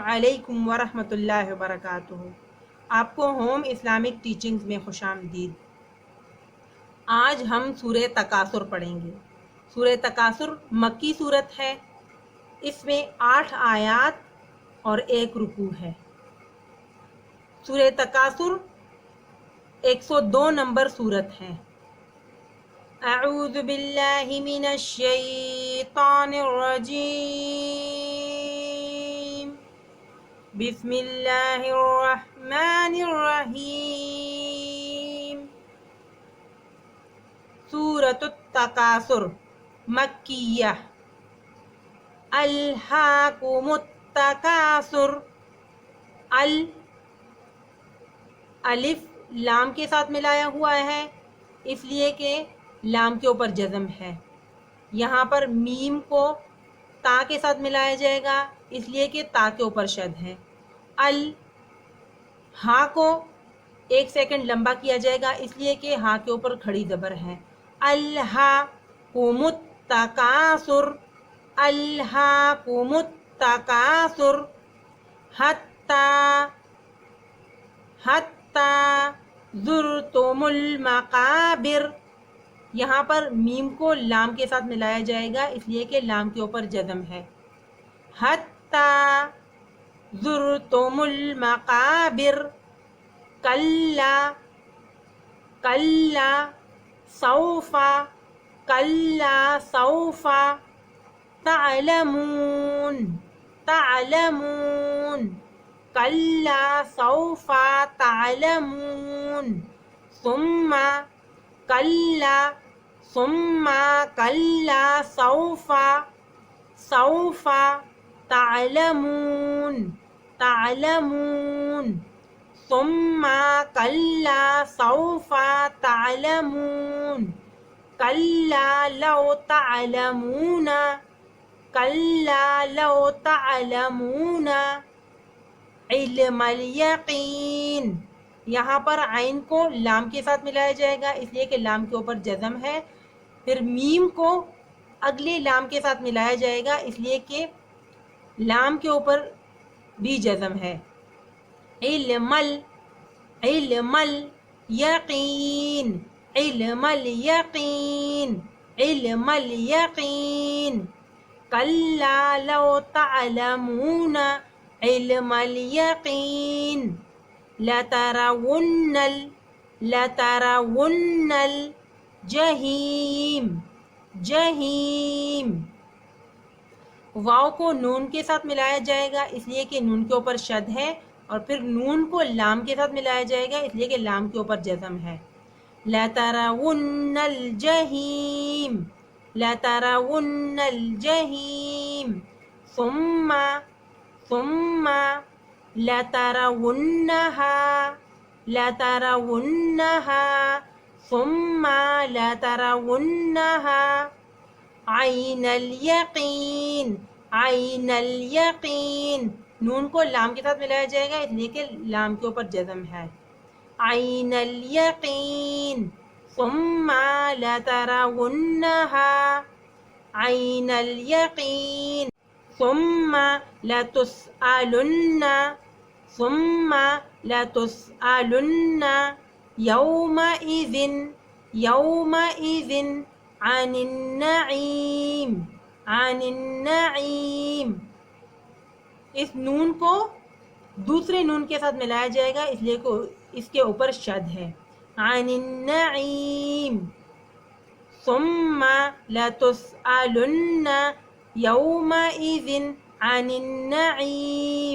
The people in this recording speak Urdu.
علیکم ورحمۃ اللہ وبرکاتہ۔ آپ کو ہوم اسلامک ٹیچنگز میں خوش آمدید۔ آج ہم سورہ تکاثر پڑھیں گے۔ سورہ تکاثر مکی سورت ہے۔ اس میں 8 آیات اور 1 رکوع ہے۔ سورہ تکاثر 102 نمبر سورت ہے۔ اعوذ باللہ من الشیطان الرجیم، بسم اللہ الرحمن الرحیم۔ سورۃ التکاثر مکیہ۔ الہاکم التکاثر، الف لام کے ساتھ ملایا ہوا ہے، اس لیے کہ لام کے اوپر جزم ہے۔ یہاں پر میم کو تا کے ساتھ ملایا جائے گا، اس لیے کہ تا کے اوپر شد ہے۔ ہا کو 1 سیکنڈ لمبا کیا جائے گا، اس لیے کہ ہا کے اوپر کھڑی زبر ہے۔ الہاکم التکاثر، الہاکم التکاثر، حتی زرتم المقابر۔ یہاں پر میم کو لام کے ساتھ ملایا جائے گا، اس لیے کہ لام کے اوپر جزم ہے۔ حتی زرتم المقابر، کلا کلا سوف، کلا سوف تعلمون، تعلمون، کلا سوف تعلمون، ثم کلا ثم کلا سوف، سوف تعلمون، تعلمون، ثم کلا سوف تعلمون، کلا لو تعلمون، کلا لو تعلمون علم الیقین۔ یہاں پر عین کو لام کے ساتھ ملایا جائے گا، اس لیے کہ لام کے اوپر جزم ہے۔ پھر میم کو اگلے لام کے ساتھ ملایا جائے گا، اس لیے کہ لام کے اوپر بھی جزم ہے۔ علم الیقین، علم الیقین، علم الیقین، کلا لو تعلمون علم الیقین، لترون الجحیم، جحیم۔ واو کو نون کے ساتھ ملایا جائے گا، اس لیے کہ نون کے اوپر شد ہے، اور پھر نون کو لام کے ساتھ ملایا جائے گا، اس لیے کہ لام کے اوپر جزم ہے۔ لترون الجحیم، لترون الجحیم، ثم لترونها، لترونها، ثم لترونها عین الیقین، عین الیقین۔ نون کو لام کے ساتھ ملایا جائے گا، اس لیے کہ لام کے اوپر جزم ہے۔ عین الیقین، ثم لترونها عین الیقین، ثم لتسألن، ثم لتسألن یومئذ، یومئذ عن النعیم، عن النعیم۔ اس نون کو دوسرے نون کے ساتھ ملایا جائے گا، اس لیے کہ اس کے اوپر شد ہے۔ عن النعیم، ثم لتسألن یومئذ عن النعیم۔